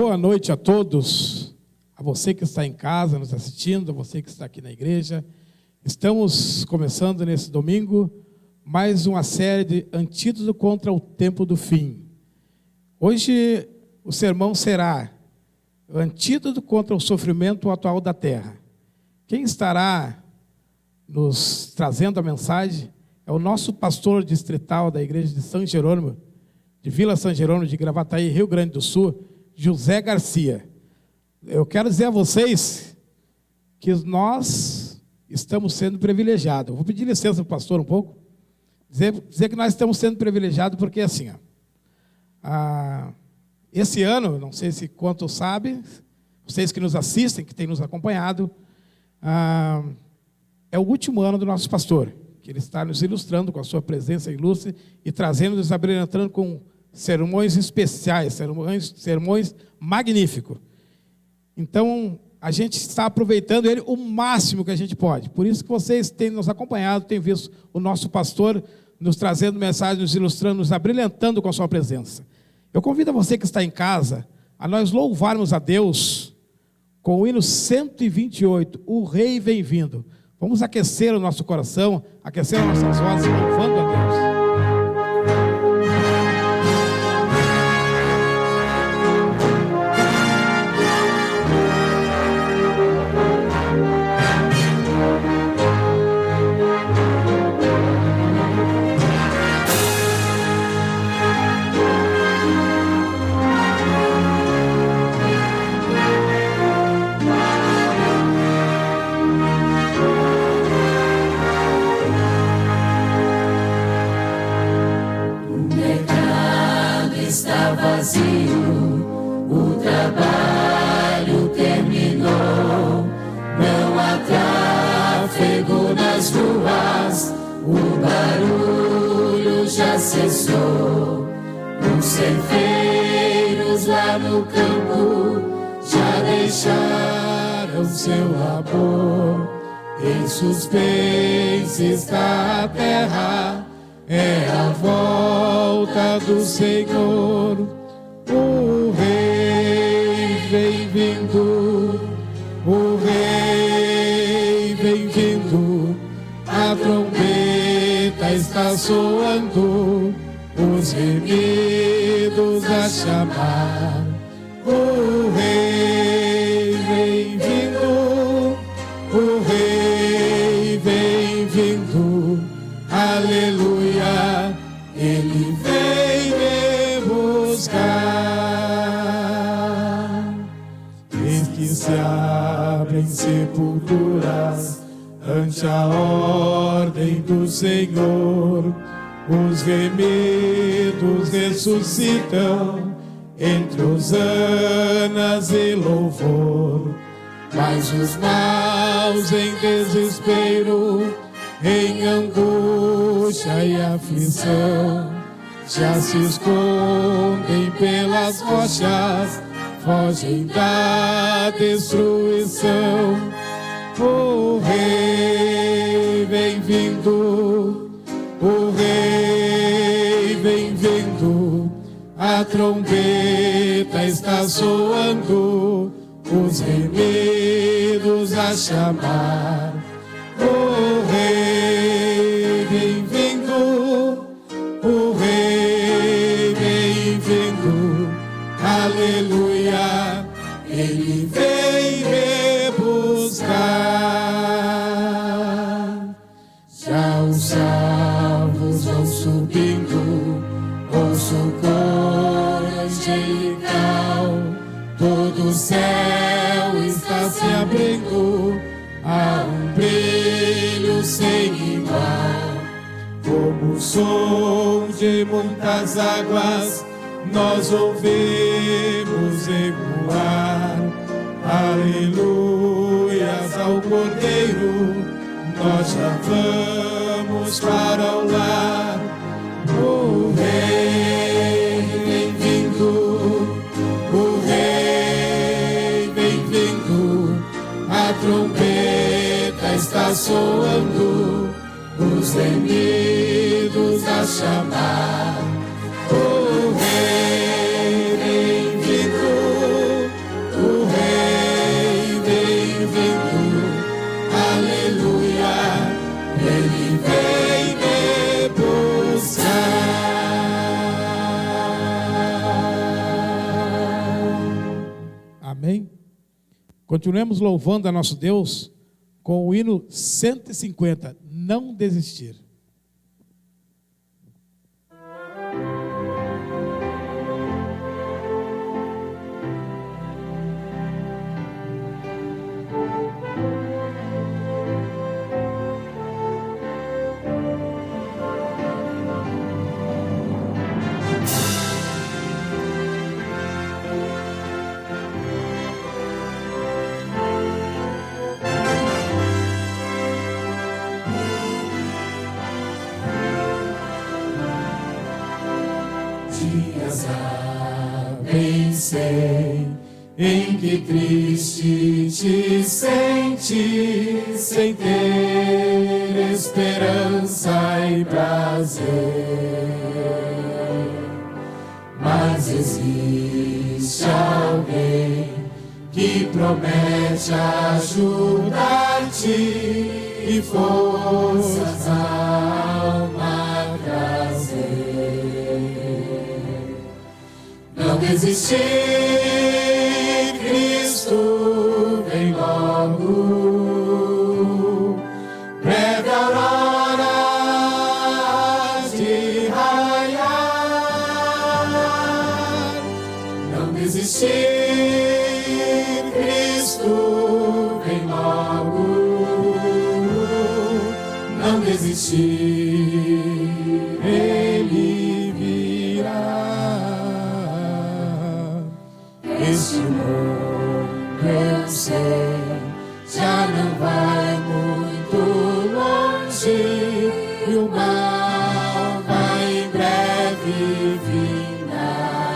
Boa noite a todos, a você que está em casa nos assistindo, a você que está aqui na igreja. Estamos começando nesse domingo mais uma série de antídoto contra o tempo do fim. Hoje o sermão será o antídoto contra o sofrimento atual da terra. Quem estará nos trazendo a mensagem é o nosso pastor distrital da igreja de São Jerônimo, de Vila São Jerônimo de Gravataí, Rio Grande do Sul, José Garcia. Eu quero dizer a vocês que nós estamos sendo privilegiados. Eu vou pedir licença para o pastor um pouco. Dizer que nós estamos sendo privilegiados porque assim, esse ano, não sei se quantos sabem, vocês que nos assistem, que têm nos acompanhado, é o último ano do nosso pastor, que ele está nos ilustrando com a sua presença ilustre e trazendo-nos, abrilhantando com sermões especiais, sermões magníficos. Então, a gente está aproveitando ele o máximo que a gente pode. Por isso que vocês têm nos acompanhado, têm visto o nosso pastor nos trazendo mensagens, nos ilustrando, nos abrilhantando com a sua presença. Eu convido a você que está em casa a nós louvarmos a Deus com o hino 128, O Rei Vem Vindo. Vamos aquecer o nosso coração, aquecer as nossas vozes, louvando a Deus. O trabalho terminou, não há tráfego nas ruas, o barulho já cessou. Os ceifeiros lá no campo já deixaram seu labor. Em suspense está a terra, é a volta do Senhor. O Rei vem vindo, o Rei vem vindo, a trombeta está soando, os remidos a chamar. O Rei vem vindo, o Rei vem vindo, aleluia, ele vem me buscar. Eis que se abrem sepulturas ante a ordem do Senhor, os gemidos ressuscitam entre hosanas e louvor. Mas os maus em desespero, em angústia e aflição, já se escondem pelas rochas, fogem da destruição. O Rei vem vindo, o Rei vem vindo, a trombeta está soando, os remidos a chamar. O Rei vem vindo, o Rei vem vindo, aleluia, ele vem me buscar. Já os salvos vão subindo, ouço o coro angelical, todo o céu está se abrindo, há um brilho sem igual. Como o som de muitas águas, nós ouvimos ecoar. Aleluias ao Cordeiro, nós já vamos para o lar. O Rei vem vindo, o Rei vem vindo, a trombeta está soando, os remidos a chamar. O Rei vem vindo, vem me buscar. Amém? Continuemos louvando a nosso Deus com o hino 150, Não Desistir. Dias há, bem sei, em que triste te senti, sem ter esperança e prazer. Mas existe alguém que promete ajudar-te e forças à alma trazer. Não desistir, Cristo vem logo, breve aurora de raiar. Não desistir, Cristo vem logo, não desistir, Ele virá. Este mundo, eu sei, já não vai muito longe, e o mal vai em breve vingar.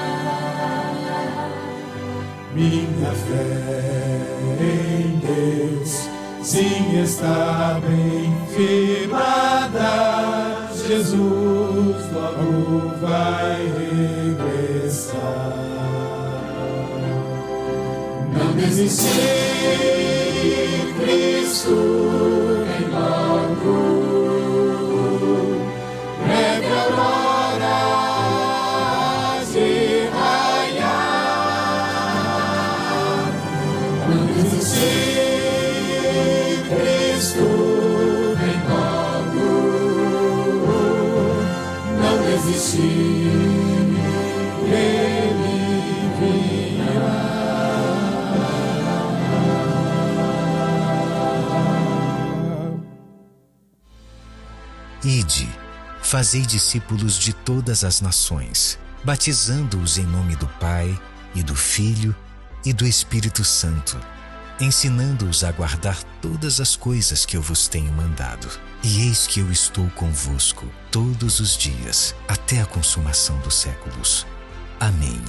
Minha fé em Deus, sim, está bem firmada. Jesus logo vai regressar. Não desistir, Cristo vem logo, breve aurora de raiar. Não desistir, Cristo vem logo, não desistir, Ele virá. Ide, fazei discípulos de todas as nações, batizando-os em nome do Pai, e do Filho, e do Espírito Santo, ensinando-os a guardar todas as coisas que eu vos tenho mandado. E eis que eu estou convosco todos os dias, até a consumação dos séculos. Amém.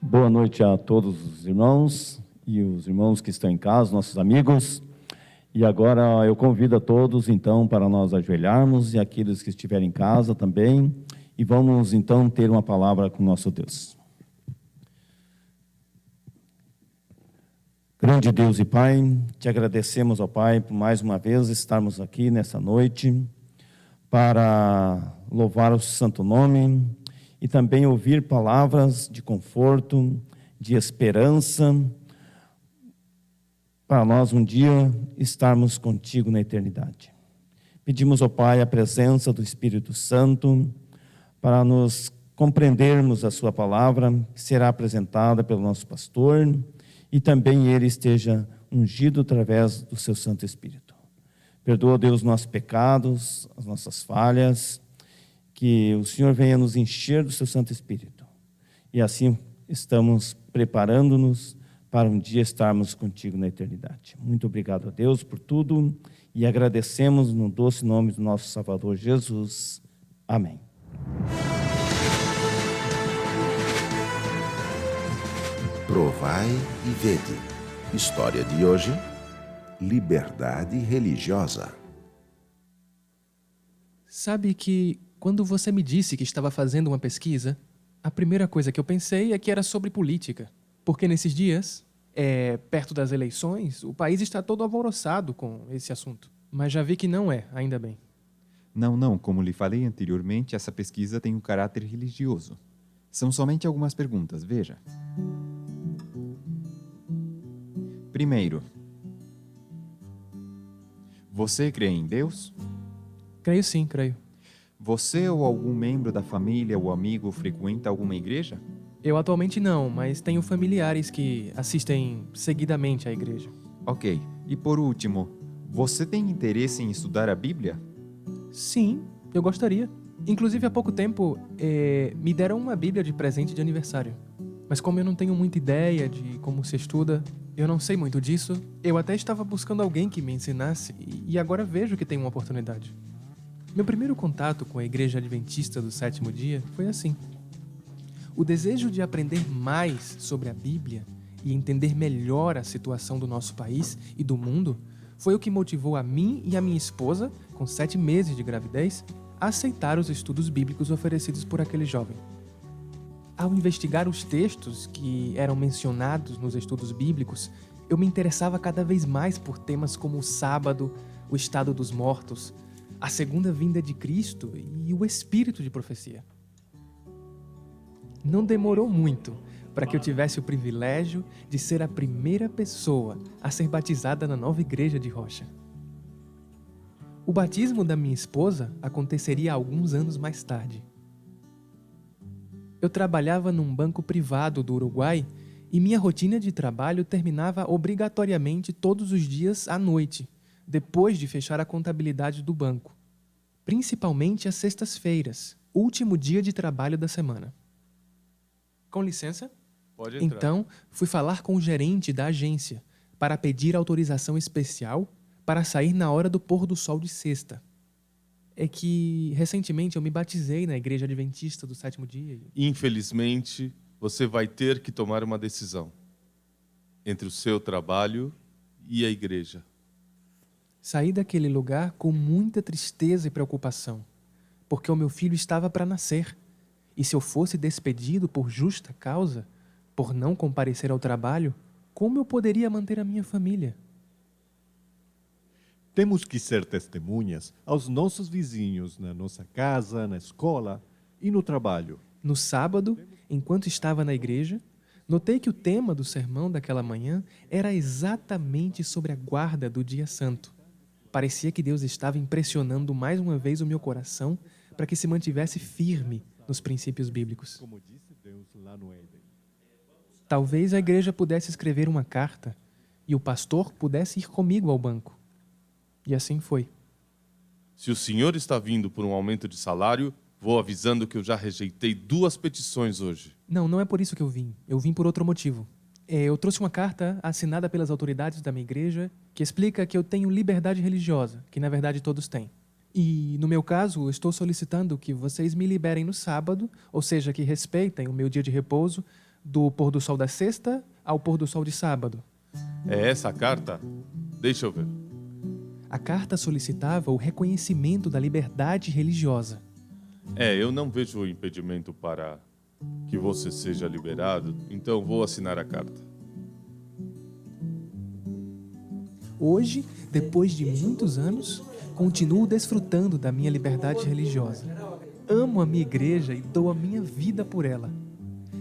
Boa noite a todos os irmãos e os irmãos que estão em casa, nossos amigos. E agora eu convido a todos, então, para nós ajoelharmos, e aqueles que estiverem em casa também, e vamos, então, ter uma palavra com nosso Deus. Grande Deus e Pai, te agradecemos, ó Pai, por mais uma vez estarmos aqui nessa noite, para louvar o santo nome, e também ouvir palavras de conforto, de esperança, para nós um dia estarmos contigo na eternidade. Pedimos, ó Pai, a presença do Espírito Santo, para nos compreendermos a sua palavra, que será apresentada pelo nosso pastor, e também ele esteja ungido através do seu Santo Espírito. Perdoa, Deus, nossos pecados, as nossas falhas, que o Senhor venha nos encher do seu Santo Espírito. E assim estamos preparando-nos para um dia estarmos contigo na eternidade. Muito obrigado a Deus por tudo e agradecemos no doce nome do nosso Salvador Jesus. Amém. Provai e vede. História de hoje: liberdade religiosa. Sabe que Quando você me disse que estava fazendo uma pesquisa, a primeira coisa que eu pensei é que era sobre política. Porque nesses dias, perto das eleições, o país está todo alvoroçado com esse assunto. Mas já vi que não é, ainda bem. Não, como lhe falei anteriormente, essa pesquisa tem um caráter religioso. São somente algumas perguntas, veja. Primeiro, você crê em Deus? Creio sim, creio. Você ou algum membro da família ou amigo frequenta alguma igreja? Eu atualmente não, mas tenho familiares que assistem seguidamente à igreja. Ok. E por último, você tem interesse em estudar a Bíblia? Sim, eu gostaria. Inclusive, há pouco tempo, me deram uma Bíblia de presente de aniversário. Mas como eu não tenho muita ideia de como se estuda, eu não sei muito disso, eu até estava buscando alguém que me ensinasse e agora vejo que tem uma oportunidade. Meu primeiro contato com a Igreja Adventista do Sétimo Dia foi assim. O desejo de aprender mais sobre a Bíblia e entender melhor a situação do nosso país e do mundo foi o que motivou a mim e a minha esposa, com 7 meses de gravidez, a aceitar os estudos bíblicos oferecidos por aquele jovem. Ao investigar os textos que eram mencionados nos estudos bíblicos, eu me interessava cada vez mais por temas como o sábado, o estado dos mortos, a segunda vinda de Cristo e o espírito de profecia. Não demorou muito para que eu tivesse o privilégio de ser a primeira pessoa a ser batizada na nova igreja de Rocha. O batismo da minha esposa aconteceria alguns anos mais tarde. Eu trabalhava num banco privado do Uruguai e minha rotina de trabalho terminava obrigatoriamente todos os dias à noite, depois de fechar a contabilidade do banco, principalmente às sextas-feiras, último dia de trabalho da semana. Com licença? Pode entrar. Então, fui falar com o gerente da agência para pedir autorização especial para sair na hora do pôr do sol de sexta. É que, recentemente, eu me batizei na Igreja Adventista do Sétimo Dia. Infelizmente, você vai ter que tomar uma decisão entre o seu trabalho e a igreja. Saí daquele lugar com muita tristeza e preocupação, porque o meu filho estava para nascer. E se eu fosse despedido por justa causa, por não comparecer ao trabalho, como eu poderia manter a minha família? Temos que ser testemunhas aos nossos vizinhos na nossa casa, na escola e no trabalho. No sábado, enquanto estava na igreja, notei que o tema do sermão daquela manhã era exatamente sobre a guarda do dia santo. Parecia que Deus estava impressionando mais uma vez o meu coração para que se mantivesse firme nos princípios bíblicos. Como disse Deus lá no Éden. Talvez a igreja pudesse escrever uma carta e o pastor pudesse ir comigo ao banco. E assim foi. Se o senhor está vindo por um aumento de salário, vou avisando que eu já rejeitei 2 petições hoje. Não é por isso que eu vim. Eu vim por outro motivo. Eu trouxe uma carta assinada pelas autoridades da minha igreja que explica que eu tenho liberdade religiosa, que na verdade todos têm. E, no meu caso, estou solicitando que vocês me liberem no sábado, ou seja, que respeitem o meu dia de repouso do pôr do sol da sexta ao pôr do sol de sábado. É essa a carta? Deixa eu ver. A carta solicitava o reconhecimento da liberdade religiosa. Eu não vejo impedimento para que você seja liberado, então vou assinar a carta. Hoje, depois de muitos anos, continuo desfrutando da minha liberdade religiosa. Amo a minha igreja e dou a minha vida por ela.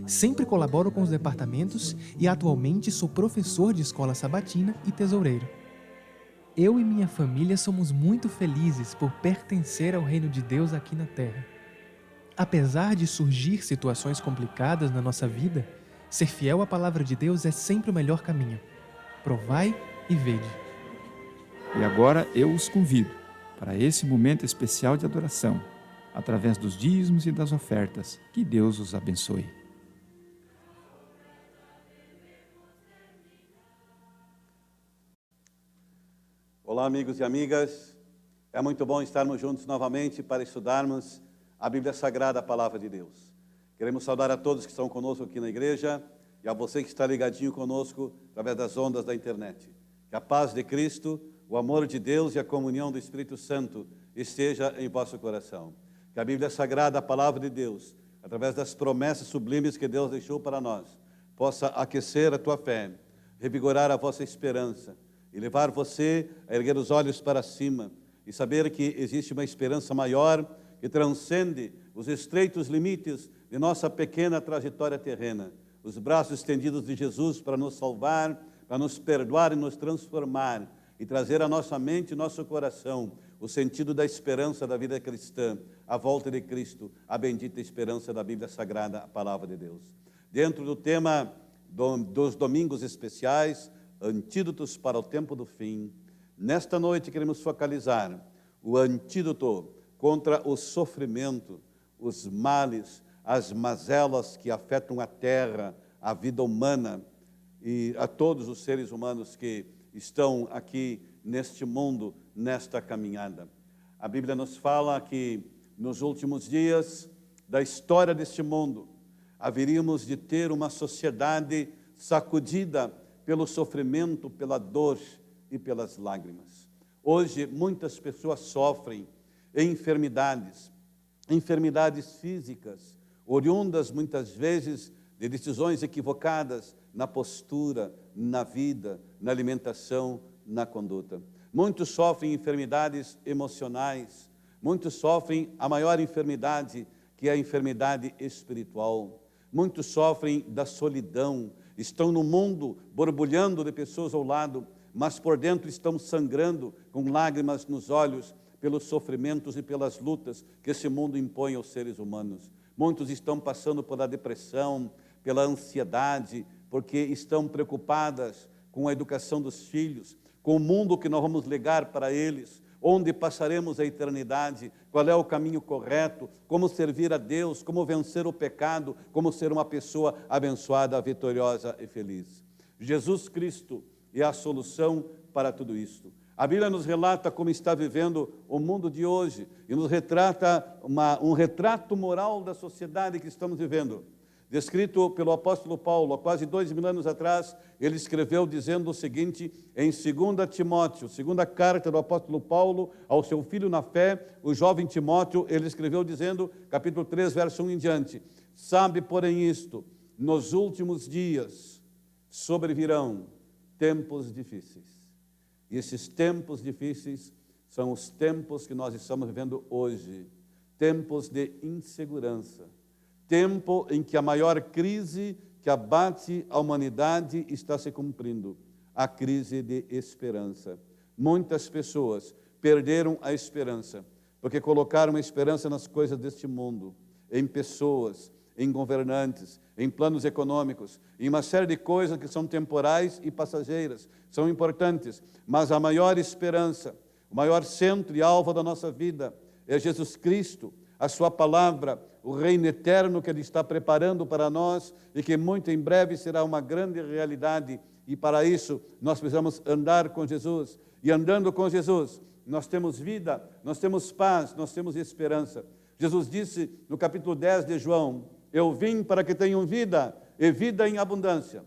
Sempre colaboro com os departamentos e atualmente sou professor de escola sabatina e tesoureiro. Eu e minha família somos muito felizes por pertencer ao reino de Deus aqui na Terra. Apesar de surgir situações complicadas na nossa vida, ser fiel à palavra de Deus é sempre o melhor caminho. Provai e vede. E agora eu os convido para esse momento especial de adoração, através dos dízimos e das ofertas. Que Deus os abençoe. Olá, amigos e amigas. É muito bom estarmos juntos novamente para estudarmos a Bíblia Sagrada, a Palavra de Deus. Queremos saudar a todos que estão conosco aqui na igreja e a você que está ligadinho conosco através das ondas da internet. Que a paz de Cristo, o amor de Deus e a comunhão do Espírito Santo esteja em vosso coração. Que Que a Bíblia Sagrada, a palavra de Deus, através das promessas sublimes que Deus deixou para nós, possa aquecer a tua fé, revigorar a vossa esperança e levar você a erguer os olhos para cima e saber que existe uma esperança maior que transcende os estreitos limites de nossa pequena trajetória terrena. Os braços estendidos de Jesus para nos salvar, para nos perdoar e nos transformar e trazer à nossa mente e nosso coração o sentido da esperança da vida cristã, a volta de Cristo, a bendita esperança da Bíblia Sagrada, a palavra de Deus. Dentro do tema dos domingos especiais, antídotos para o tempo do fim, nesta noite queremos focalizar o antídoto contra o sofrimento, os males, as mazelas que afetam a terra, a vida humana e a todos os seres humanos que estão aqui neste mundo, nesta caminhada. A Bíblia nos fala que nos últimos dias da história deste mundo, haveríamos de ter uma sociedade sacudida pelo sofrimento, pela dor e pelas lágrimas. Hoje, muitas pessoas sofrem enfermidades físicas, oriundas muitas vezes de decisões equivocadas na postura, na vida, na alimentação, na conduta. Muitos sofrem enfermidades emocionais, muitos sofrem a maior enfermidade, que é a enfermidade espiritual. Muitos sofrem da solidão, estão no mundo borbulhando de pessoas ao lado, mas por dentro estão sangrando com lágrimas nos olhos pelos sofrimentos e pelas lutas que esse mundo impõe aos seres humanos. Muitos estão passando pela depressão, pela ansiedade, porque estão preocupadas com a educação dos filhos, com o mundo que nós vamos legar para eles, onde passaremos a eternidade, qual é o caminho correto, como servir a Deus, como vencer o pecado, como ser uma pessoa abençoada, vitoriosa e feliz. Jesus Cristo é a solução para tudo isto. A Bíblia nos relata como está vivendo o mundo de hoje e nos retrata um retrato moral da sociedade que estamos vivendo. Descrito pelo apóstolo Paulo, há quase 2000 anos atrás, ele escreveu dizendo o seguinte, em 2 Timóteo, segunda carta do apóstolo Paulo ao seu filho na fé, o jovem Timóteo, ele escreveu dizendo, capítulo 3, verso 1 em diante, sabe, porém, isto, nos últimos dias sobrevirão tempos difíceis. E esses tempos difíceis são os tempos que nós estamos vivendo hoje, tempos de insegurança, tempo em que a maior crise que abate a humanidade está se cumprindo, a crise de esperança. Muitas pessoas perderam a esperança, porque colocaram a esperança nas coisas deste mundo, em pessoas, em governantes, em planos econômicos, em uma série de coisas que são temporais e passageiras, são importantes, mas a maior esperança, o maior centro e alvo da nossa vida é Jesus Cristo, a sua palavra, o reino eterno que Ele está preparando para nós e que muito em breve será uma grande realidade. E para isso nós precisamos andar com Jesus. E andando com Jesus, nós temos vida, nós temos paz, nós temos esperança. Jesus disse no capítulo 10 de João, eu vim para que tenham vida e vida em abundância.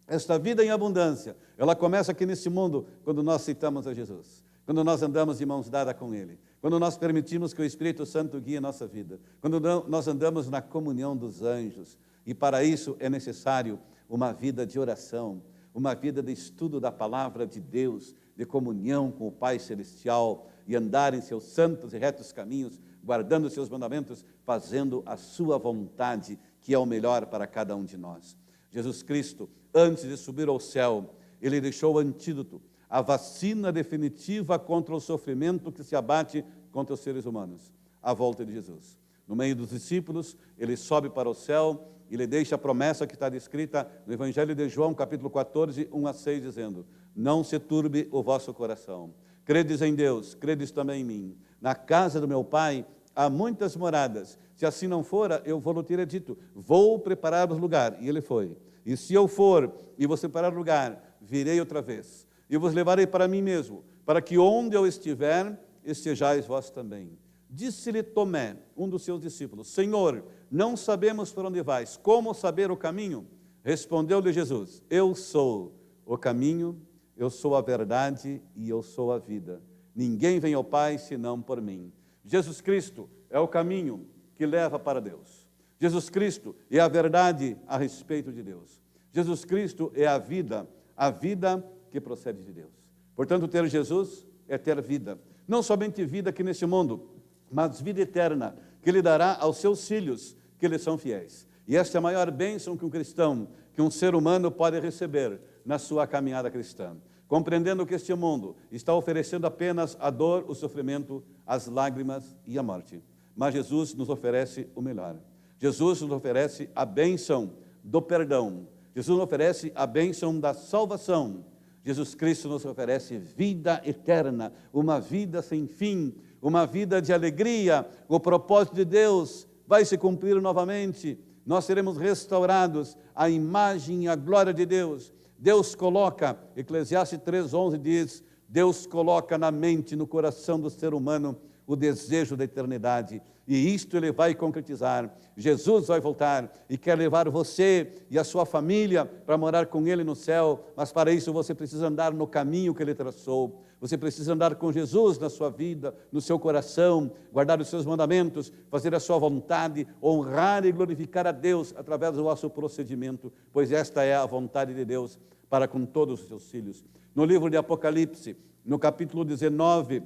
Esta vida em abundância, ela começa aqui nesse mundo quando nós aceitamos a Jesus. Quando nós andamos de mãos dadas com Ele, quando nós permitimos que o Espírito Santo guie a nossa vida, quando nós andamos na comunhão dos anjos, e para isso é necessário uma vida de oração, uma vida de estudo da palavra de Deus, de comunhão com o Pai Celestial, e andar em seus santos e retos caminhos, guardando os seus mandamentos, fazendo a sua vontade, que é o melhor para cada um de nós. Jesus Cristo, antes de subir ao céu, Ele deixou o antídoto, a vacina definitiva contra o sofrimento que se abate contra os seres humanos, a volta de Jesus. No meio dos discípulos, Ele sobe para o céu e lhe deixa a promessa que está descrita no Evangelho de João, capítulo 14, 1 a 6, dizendo, não se turbe o vosso coração. Credes em Deus, credes também em mim. Na casa do meu Pai há muitas moradas. Se assim não fora, eu vou ter dito, vou preparar o lugar. E Ele foi. E se eu for e vos preparar o lugar, virei outra vez. E vos levarei para mim mesmo, para que onde eu estiver, estejais vós também. Disse-lhe Tomé, um dos seus discípulos, Senhor, não sabemos por onde vais, como saber o caminho? Respondeu-lhe Jesus, eu sou o caminho, eu sou a verdade e eu sou a vida. Ninguém vem ao Pai senão por mim. Jesus Cristo é o caminho que leva para Deus. Jesus Cristo é a verdade a respeito de Deus. Jesus Cristo é a vida que procede de Deus. Portanto, ter Jesus é ter vida. Não somente vida aqui neste mundo, mas vida eterna, que Ele dará aos seus filhos, que lhe são fiéis. E esta é a maior bênção que um cristão, que um ser humano pode receber na sua caminhada cristã. Compreendendo que este mundo está oferecendo apenas a dor, o sofrimento, as lágrimas e a morte. Mas Jesus nos oferece o melhor. Jesus nos oferece a bênção do perdão. Jesus nos oferece a bênção da salvação. Jesus Cristo nos oferece vida eterna, uma vida sem fim, uma vida de alegria. O propósito de Deus vai se cumprir novamente. Nós seremos restaurados à imagem e à glória de Deus. Deus coloca, Eclesiastes 3:11 diz, Deus coloca na mente, no coração do ser humano, o desejo da eternidade. E isto Ele vai concretizar. Jesus vai voltar e quer levar você e a sua família para morar com Ele no céu, mas para isso você precisa andar no caminho que Ele traçou. Você precisa andar com Jesus na sua vida, no seu coração, guardar os seus mandamentos, fazer a sua vontade, honrar e glorificar a Deus através do vosso procedimento, pois esta é a vontade de Deus para com todos os seus filhos. No livro de Apocalipse, no capítulo 19,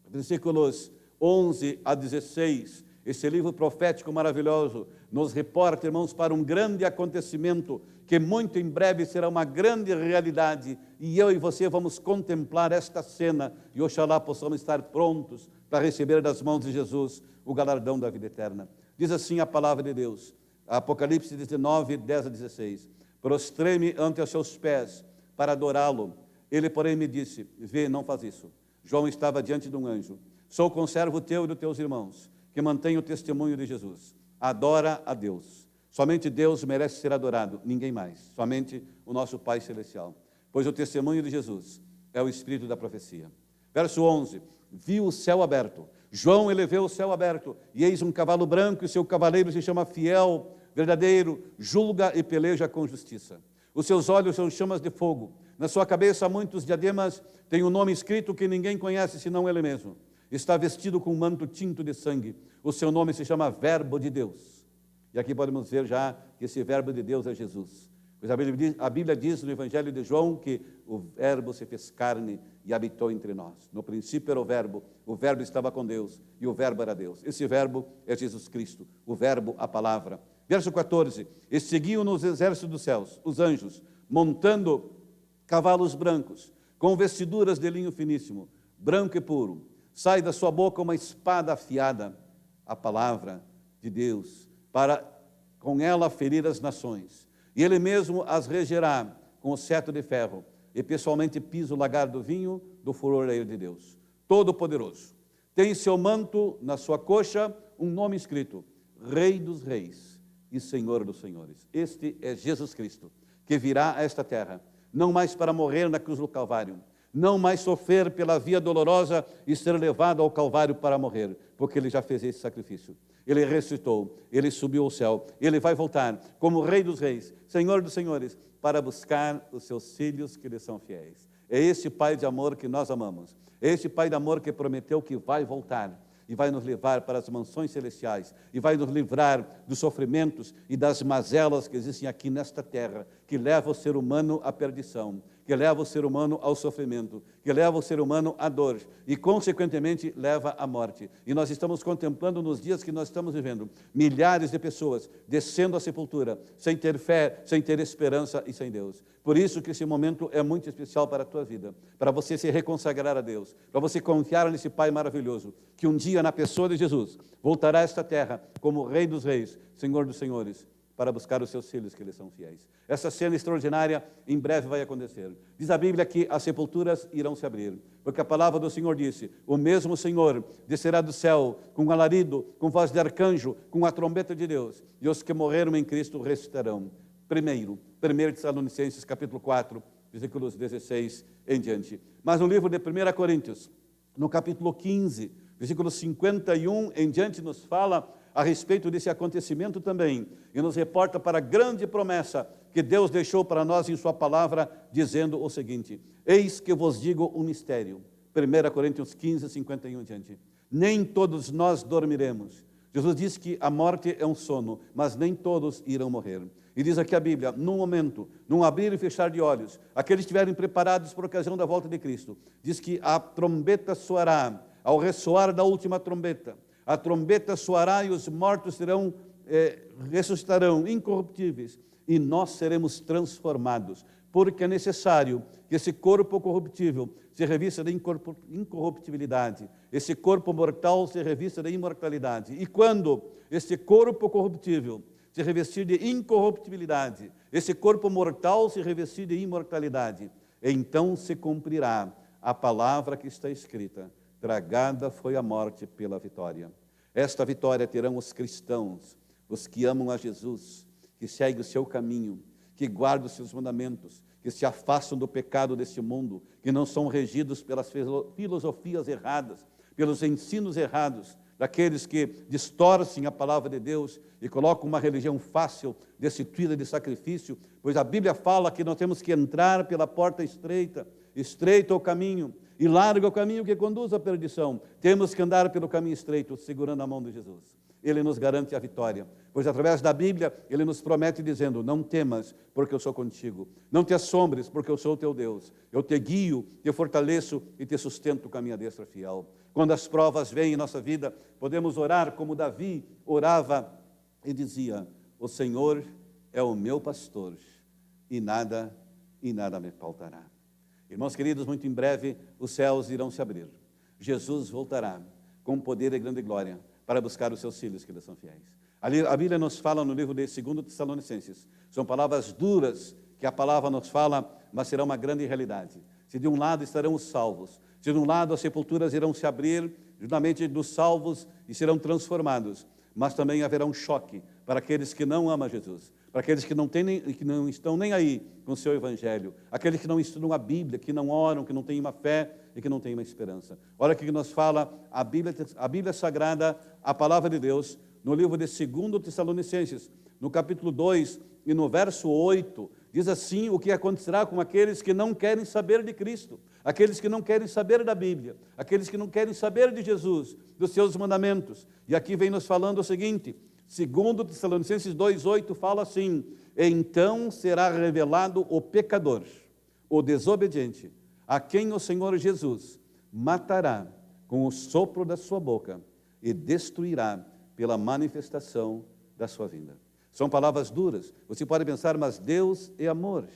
versículos 11 a 16, esse livro profético maravilhoso nos reporta, irmãos, para um grande acontecimento que muito em breve será uma grande realidade, e eu e você vamos contemplar esta cena e oxalá possamos estar prontos para receber das mãos de Jesus o galardão da vida eterna. Diz assim a palavra de Deus, Apocalipse 19, 10 a 16: prostrei-me ante os seus pés para adorá-lo. Ele, porém, me disse: vê, não faz isso. João estava diante de um anjo. Sou conservo teu e dos teus irmãos, que mantém o testemunho de Jesus. Adora a Deus. Somente Deus merece ser adorado, ninguém mais. Somente o nosso Pai Celestial. Pois o testemunho de Jesus é o espírito da profecia. Verso 11. Viu o céu aberto. João, ele vê o céu aberto. E eis um cavalo branco, e seu cavaleiro se chama Fiel, verdadeiro, julga e peleja com justiça. Os seus olhos são chamas de fogo. Na sua cabeça muitos diademas, tem um nome escrito que ninguém conhece senão ele mesmo. Está vestido com um manto tinto de sangue. O seu nome se chama Verbo de Deus. E aqui podemos ver já que esse Verbo de Deus é Jesus. Pois a Bíblia diz no Evangelho de João que o Verbo se fez carne e habitou entre nós. No princípio era o Verbo estava com Deus e o Verbo era Deus. Esse Verbo é Jesus Cristo, o Verbo, a palavra. Verso 14, e seguiam nos exércitos dos céus, os anjos, montando cavalos brancos, com vestiduras de linho finíssimo, branco e puro. Sai da sua boca uma espada afiada, a palavra de Deus, para com ela ferir as nações. E ele mesmo as regerá com o cetro de ferro, e pessoalmente pisa o lagar do vinho do furor da ira de Deus. Todo-Poderoso. Tem em seu manto, na sua coxa, um nome escrito: Rei dos Reis e Senhor dos Senhores. Este é Jesus Cristo, que virá a esta terra, não mais para morrer na cruz do Calvário, não mais sofrer pela via dolorosa e ser levado ao Calvário para morrer, porque Ele já fez esse sacrifício. Ele ressuscitou, Ele subiu ao céu, Ele vai voltar como Rei dos Reis, Senhor dos Senhores, para buscar os seus filhos que lhe são fiéis. É esse Pai de amor que nós amamos, é esse Pai de amor que prometeu que vai voltar e vai nos levar para as mansões celestiais e vai nos livrar dos sofrimentos e das mazelas que existem aqui nesta terra, que leva o ser humano à perdição, que leva o ser humano ao sofrimento, que leva o ser humano à dor e, consequentemente, leva à morte. E nós estamos contemplando nos dias que nós estamos vivendo milhares de pessoas descendo à sepultura, sem ter fé, sem ter esperança e sem Deus. Por isso que esse momento é muito especial para a tua vida, para você se reconsagrar a Deus, para você confiar nesse Pai maravilhoso, que um dia, na pessoa de Jesus, voltará a esta terra como Rei dos Reis, Senhor dos Senhores, para buscar os seus filhos que lhes são fiéis. Essa cena extraordinária em breve vai acontecer. Diz a Bíblia que as sepulturas irão se abrir, porque a palavra do Senhor disse: o mesmo Senhor descerá do céu com alarido, com voz de arcanjo, com a trombeta de Deus, e os que morreram em Cristo ressuscitarão. 1 Tessalonicenses capítulo 4, versículos 16 em diante. Mas no livro de 1 Coríntios, no capítulo 15, versículos 51 em diante, nos fala a respeito desse acontecimento também, e nos reporta para a grande promessa que Deus deixou para nós em sua palavra, dizendo o seguinte: eis que vos digo um mistério. 1 Coríntios 15, 51 em diante. nem todos nós dormiremos. Jesus disse que a morte é um sono, mas nem todos irão morrer. E diz aqui a Bíblia, num momento, num abrir e fechar de olhos, aqueles que estiverem preparados por ocasião da volta de Cristo, diz que a trombeta soará, ao ressoar da última trombeta, a trombeta soará e os mortos ressuscitarão incorruptíveis, e nós seremos transformados, porque é necessário que esse corpo corruptível se revista de incorruptibilidade, esse corpo mortal se revista de imortalidade. E quando esse corpo corruptível se revestir de incorruptibilidade, esse corpo mortal se revestir de imortalidade, então se cumprirá a palavra que está escrita: tragada foi a morte pela vitória. Esta vitória terão os cristãos, os que amam a Jesus, que seguem o seu caminho, que guardam os seus mandamentos, que se afastam do pecado deste mundo, que não são regidos pelas filosofias erradas, pelos ensinos errados, daqueles que distorcem a palavra de Deus e colocam uma religião fácil, destituída de sacrifício, pois a Bíblia fala que nós temos que entrar pela porta estreita, estreito é o caminho, e largo é o caminho que conduz à perdição. Temos que andar pelo caminho estreito, segurando a mão de Jesus. Ele nos garante a vitória, pois através da Bíblia, Ele nos promete dizendo: não temas, porque eu sou contigo. Não te assombres, porque eu sou o teu Deus. Eu te guio, te fortaleço e te sustento com a minha destra fiel. Quando as provas vêm em nossa vida, podemos orar como Davi orava e dizia: o Senhor é o meu pastor e nada me faltará. Irmãos queridos, muito em breve os céus irão se abrir. Jesus voltará com poder e grande glória para buscar os seus filhos que lhe são fiéis. Ali, a Bíblia nos fala no livro de 2 Tessalonicenses, são palavras duras que a palavra nos fala, mas será uma grande realidade. Se de um lado estarão os salvos, se de um lado as sepulturas irão se abrir, juntamente dos salvos, e serão transformados, mas também haverá um choque para aqueles que não amam Jesus, para aqueles que não estão nem aí com o seu evangelho, aqueles que não estudam a Bíblia, que não oram, que não têm uma fé e que não têm uma esperança. Olha o que nos fala a Bíblia Sagrada, a palavra de Deus, no livro de 2 Tessalonicenses, no capítulo 2 e no verso 8, diz assim o que acontecerá com aqueles que não querem saber de Cristo, aqueles que não querem saber da Bíblia, aqueles que não querem saber de Jesus, dos seus mandamentos. E aqui vem nos falando o seguinte, 2 Tessalonicenses 2,8 fala assim: então será revelado o pecador, o desobediente, a quem o Senhor Jesus matará com o sopro da sua boca e destruirá pela manifestação da sua vinda. São palavras duras. Você pode pensar, mas Deus é amor.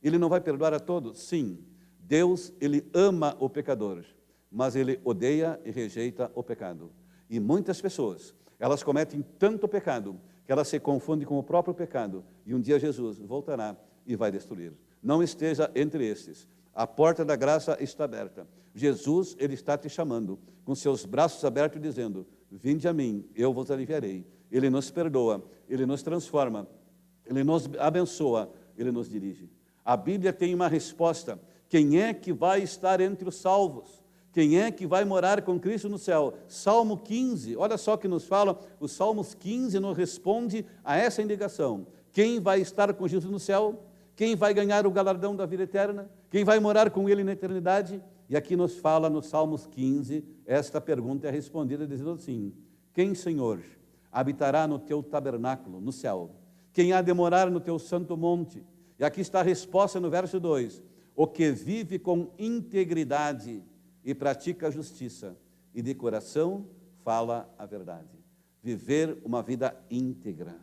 Ele não vai perdoar a todos? Sim. Deus, Ele ama o pecador, mas Ele odeia e rejeita o pecado. E muitas pessoas, elas cometem tanto pecado que elas se confundem com o próprio pecado. E um dia Jesus voltará e vai destruir. Não esteja entre estes. A porta da graça está aberta. Jesus, Ele está te chamando, com seus braços abertos, dizendo: vinde a mim, eu vos aliviarei. Ele nos perdoa, Ele nos transforma, Ele nos abençoa, Ele nos dirige. A Bíblia tem uma resposta. Quem é que vai estar entre os salvos? Quem é que vai morar com Cristo no céu? Salmo 15, olha só o que nos fala, o Salmos 15 nos responde a essa indicação. Quem vai estar com Jesus no céu? Quem vai ganhar o galardão da vida eterna? Quem vai morar com Ele na eternidade? E aqui nos fala no Salmos 15, esta pergunta é respondida dizendo assim: quem, Senhor, habitará no teu tabernáculo, no céu? Quem há de morar no teu santo monte? E aqui está a resposta no verso 2: o que vive com integridade e pratica a justiça, e de coração fala a verdade. Viver uma vida íntegra,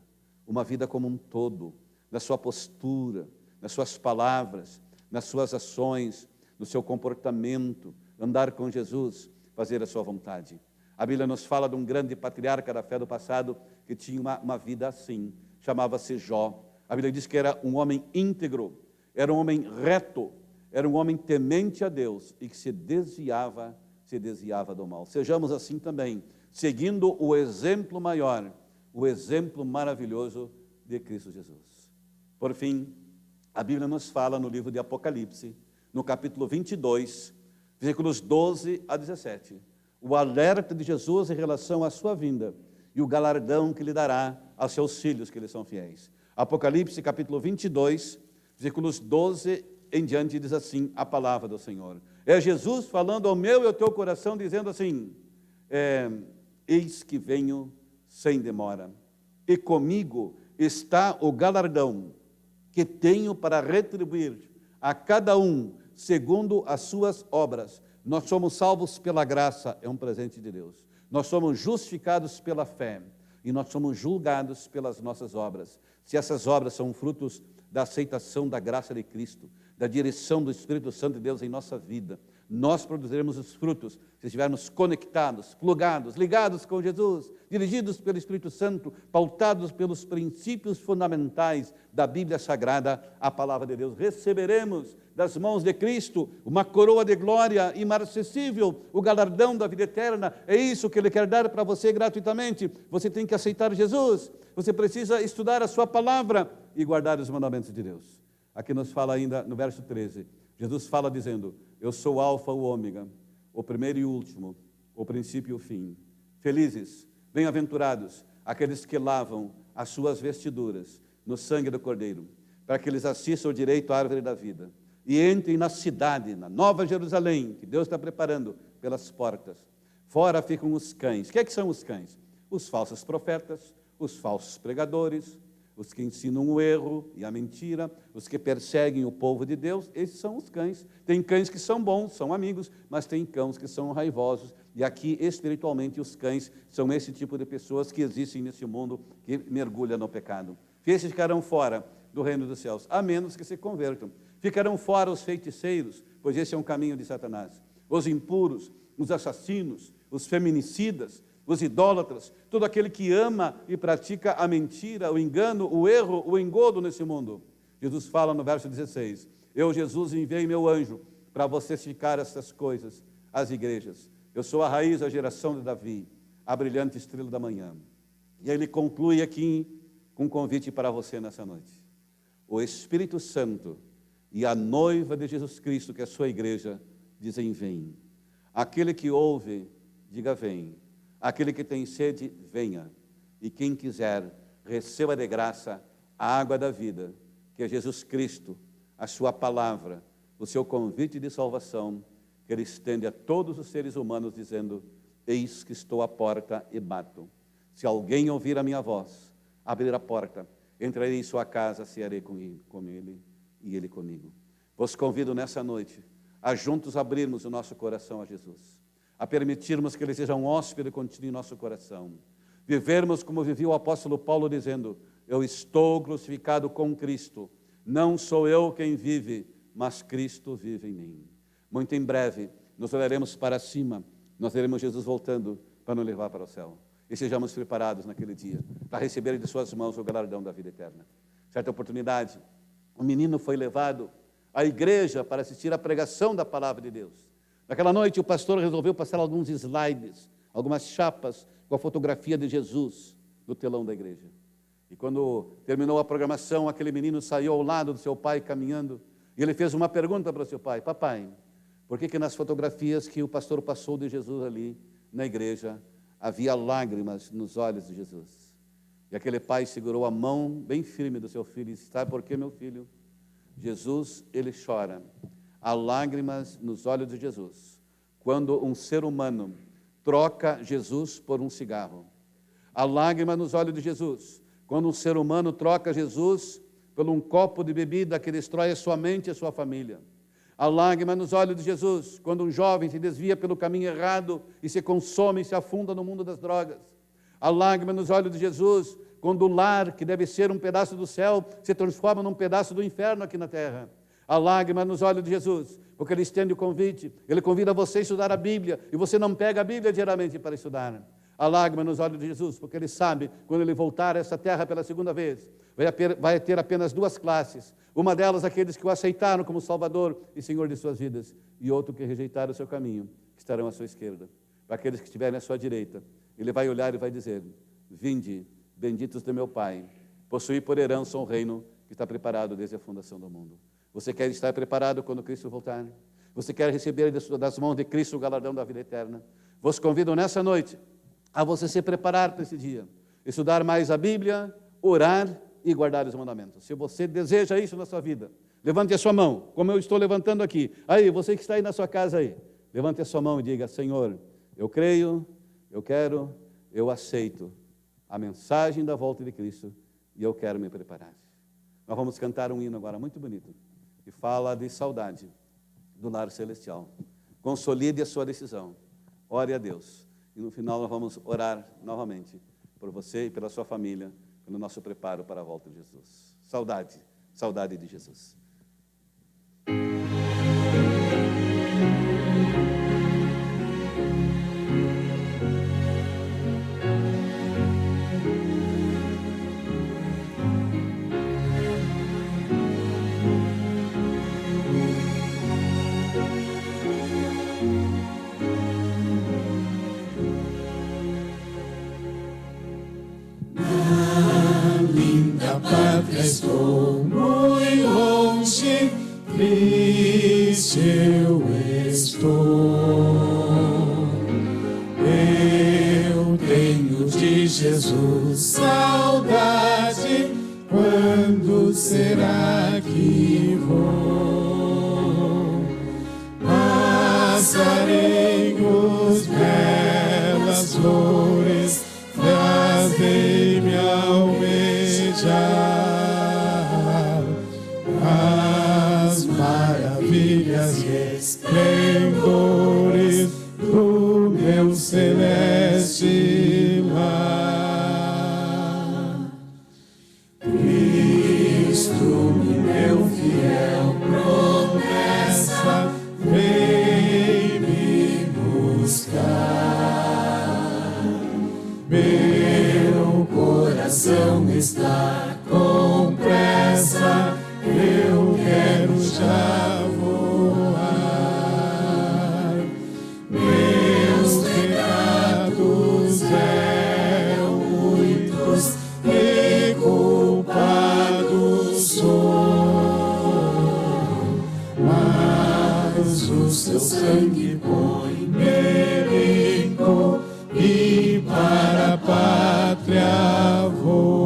uma vida como um todo, na sua postura, nas suas palavras, nas suas ações, no seu comportamento, andar com Jesus, fazer a sua vontade. A Bíblia nos fala de um grande patriarca da fé do passado que tinha uma vida assim, chamava-se Jó. A Bíblia diz que era um homem íntegro, era um homem reto, era um homem temente a Deus e que se desviava do mal. Sejamos assim também, seguindo o exemplo maior, o exemplo maravilhoso de Cristo Jesus. Por fim, a Bíblia nos fala no livro de Apocalipse, no capítulo 22, versículos 12 a 17, o alerta de Jesus em relação à sua vinda e o galardão que lhe dará aos seus filhos que lhe são fiéis. Apocalipse, capítulo 22, versículos 12 em diante, diz assim a palavra do Senhor. É Jesus falando ao meu e ao teu coração, dizendo assim: eis que venho sem demora, e comigo está o galardão que tenho para retribuir a cada um segundo as suas obras. Nós somos salvos pela graça, é um presente de Deus. Nós somos justificados pela fé e nós somos julgados pelas nossas obras. Se essas obras são frutos da aceitação da graça de Cristo, da direção do Espírito Santo de Deus em nossa vida, nós produziremos os frutos se estivermos conectados, plugados, ligados com Jesus, dirigidos pelo Espírito Santo, pautados pelos princípios fundamentais da Bíblia Sagrada, a palavra de Deus. Receberemos das mãos de Cristo uma coroa de glória imarcessível, o galardão da vida eterna. É isso que Ele quer dar para você gratuitamente. Você tem que aceitar Jesus, você precisa estudar a sua palavra e guardar os mandamentos de Deus. Aqui nos fala ainda no verso 13, Jesus fala dizendo: eu sou o alfa, o ômega, o primeiro e o último, o princípio e o fim. Felizes, bem-aventurados, aqueles que lavam as suas vestiduras no sangue do Cordeiro, para que eles assistam o direito à árvore da vida e entrem na cidade, na Nova Jerusalém, que Deus está preparando pelas portas. Fora ficam os cães. O que são os cães? Os falsos profetas, os falsos pregadores, os que ensinam o erro e a mentira, os que perseguem o povo de Deus. Esses são os cães. Tem cães que são bons, são amigos, mas tem cães que são raivosos. E aqui, espiritualmente, os cães são esse tipo de pessoas que existem nesse mundo, que mergulha no pecado. Esses ficarão fora do reino dos céus, a menos que se convertam. Ficarão fora os feiticeiros, pois esse é um caminho de Satanás. Os impuros, os assassinos, os feminicidas, os idólatras, todo aquele que ama e pratica a mentira, o engano, o erro, o engodo nesse mundo. Jesus fala no verso 16, eu, Jesus, enviei meu anjo para vocês essas coisas às igrejas. Eu sou a raiz da geração de Davi, a brilhante estrela da manhã. E aí ele conclui aqui com um convite para você nessa noite. O Espírito Santo e a noiva de Jesus Cristo, que é a sua igreja, dizem: vem. Aquele que ouve, diga: vem. Aquele que tem sede, venha. E quem quiser, receba de graça a água da vida, que é Jesus Cristo, a sua palavra, o seu convite de salvação, que Ele estende a todos os seres humanos, dizendo: eis que estou à porta e bato. Se alguém ouvir a minha voz, abrir a porta, entrarei em sua casa, cearei com ele e ele comigo. Vos convido nessa noite a juntos abrirmos o nosso coração a Jesus, a permitirmos que Ele seja um hóspede contínuo em nosso coração, vivermos como vivia o apóstolo Paulo, dizendo: eu estou crucificado com Cristo, não sou eu quem vive, mas Cristo vive em mim. Muito em breve, nos olharemos para cima, nós veremos Jesus voltando para nos levar para o céu, e sejamos preparados naquele dia, para receber de suas mãos o galardão da vida eterna. Certa oportunidade, um menino foi levado à igreja para assistir à pregação da palavra de Deus. Naquela noite, o pastor resolveu passar alguns slides, algumas chapas com a fotografia de Jesus no telão da igreja. E quando terminou a programação, aquele menino saiu ao lado do seu pai caminhando, e ele fez uma pergunta para o seu pai: papai, por que nas fotografias que o pastor passou de Jesus ali na igreja, havia lágrimas nos olhos de Jesus? E aquele pai segurou a mão bem firme do seu filho e disse: sabe por quê, meu filho? Jesus, ele chora. Há lágrimas nos olhos de Jesus quando um ser humano troca Jesus por um cigarro. Há lágrima nos olhos de Jesus quando um ser humano troca Jesus por um copo de bebida que destrói a sua mente e a sua família. Há lágrima nos olhos de Jesus quando um jovem se desvia pelo caminho errado e se consome e se afunda no mundo das drogas. Há lágrima nos olhos de Jesus quando o lar, que deve ser um pedaço do céu, se transforma num pedaço do inferno aqui na terra. Há lágrima nos olhos de Jesus, porque Ele estende o convite, Ele convida você a estudar a Bíblia, e você não pega a Bíblia diariamente para estudar. Há lágrima nos olhos de Jesus, porque Ele sabe, quando Ele voltar a essa terra pela segunda vez, vai ter apenas duas classes. Uma delas, aqueles que o aceitaram como Salvador e Senhor de suas vidas, e outro que rejeitaram o seu caminho, que estarão à sua esquerda. Para aqueles que estiverem à sua direita, Ele vai olhar e vai dizer: vinde, benditos de meu Pai, possuí por herança um reino que está preparado desde a fundação do mundo. Você quer estar preparado quando Cristo voltar? Você quer receber das mãos de Cristo o galardão da vida eterna? Vos convido nessa noite a você se preparar para esse dia, estudar mais a Bíblia, orar e guardar os mandamentos. Se você deseja isso na sua vida, levante a sua mão, como eu estou levantando aqui. Aí, você que está aí na sua casa aí, levante a sua mão e diga: Senhor, eu creio eu aceito a mensagem da volta de Cristo e eu quero me preparar. Nós vamos cantar um hino agora muito bonito, que fala de saudade do lar celestial. Consolide a sua decisão, ore a Deus. E no final nós vamos orar novamente por você e pela sua família, pelo nosso preparo para a volta de Jesus. Saudade, saudade de Jesus. Estou muito longe, triste eu estou. Eu tenho de Jesus saudade. Quando será que vou? Passarinhos, belas flores, trazei-me almejar as maravilhas e esplendores do meu celeste lar. Cristo me deu fiel promessa, vem me buscar. Meu coração está com pressa, eu quero já voar. Meus pecados eram muitos e culpado sou, mas o seu sangue põe-me limpo e para a pátria vou.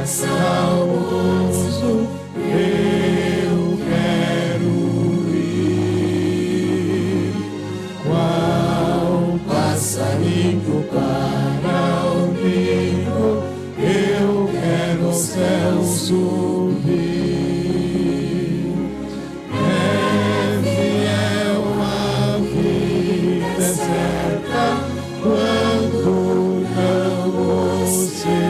Saudoso, eu quero ir, qual passarinho para o ninho, eu quero ao céu subir. É fiel a vida certa, quando não o sei.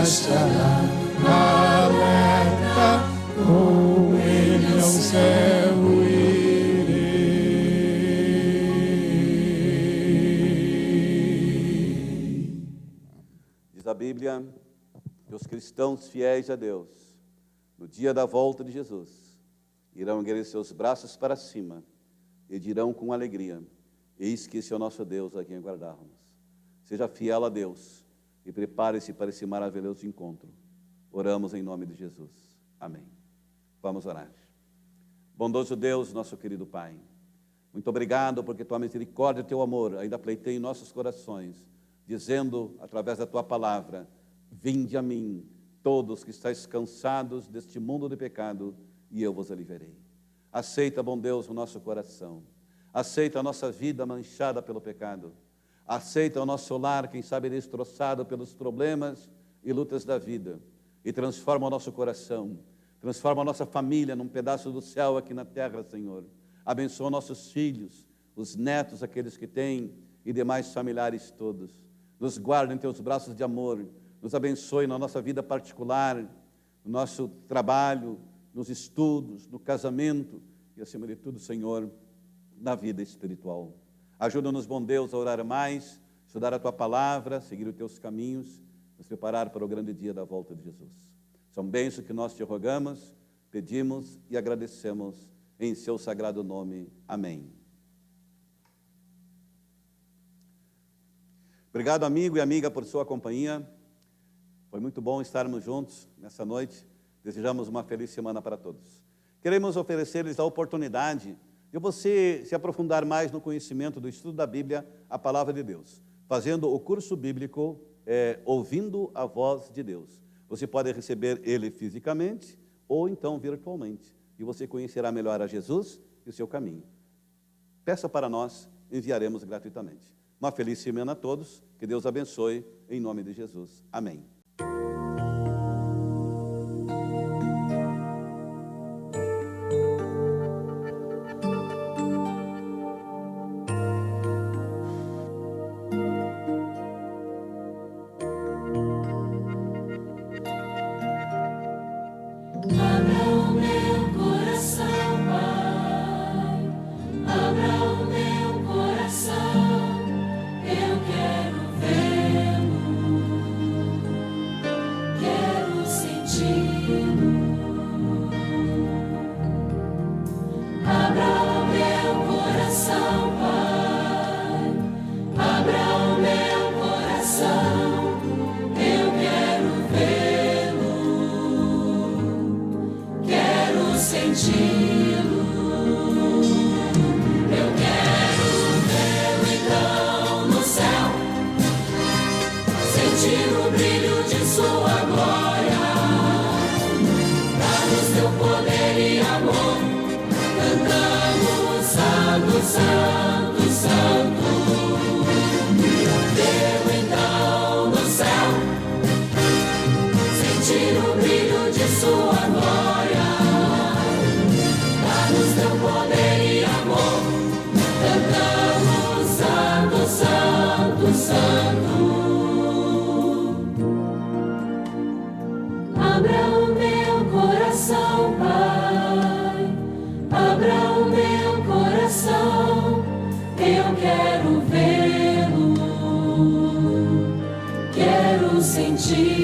Achará alerta, com ele ao céu irei. Diz a Bíblia que os cristãos fiéis a Deus, no dia da volta de Jesus, irão erguer seus braços para cima e dirão com alegria: eis que esse é o nosso Deus a quem aguardávamos. Seja fiel a Deus e prepare-se para esse maravilhoso encontro. Oramos em nome de Jesus. Amém. Vamos orar. Bondoso Deus, nosso querido Pai, muito obrigado porque Tua misericórdia e Teu amor ainda pleiteiam em nossos corações, dizendo através da Tua palavra: vinde a mim, todos que estáis cansados deste mundo de pecado, e eu vos aliviarei. Aceita, bom Deus, o nosso coração. Aceita a nossa vida manchada pelo pecado. Aceita o nosso lar, quem sabe destroçado pelos problemas e lutas da vida, e transforma o nosso coração, transforma a nossa família num pedaço do céu aqui na terra, Senhor. Abençoa nossos filhos, os netos, aqueles que têm, e demais familiares todos. Nos guarda em Teus braços de amor, nos abençoe na nossa vida particular, no nosso trabalho, nos estudos, no casamento, e acima de tudo, Senhor, na vida espiritual. Ajuda-nos, bom Deus, a orar mais, estudar a Tua palavra, seguir os Teus caminhos, nos preparar para o grande dia da volta de Jesus. São bênçãos que nós Te rogamos, pedimos e agradecemos em Seu sagrado nome. Amém. Obrigado, amigo e amiga, por sua companhia. Foi muito bom estarmos juntos nessa noite. Desejamos uma feliz semana para todos. Queremos oferecer-lhes a oportunidade de você se aprofundar mais no conhecimento do estudo da Bíblia, a Palavra de Deus, fazendo o curso bíblico Ouvindo a Voz de Deus. Você pode receber ele fisicamente ou então virtualmente. E você conhecerá melhor a Jesus e o seu caminho. Peça para nós, enviaremos gratuitamente. Uma feliz semana a todos. Que Deus abençoe, em nome de Jesus. Amém. Sentir.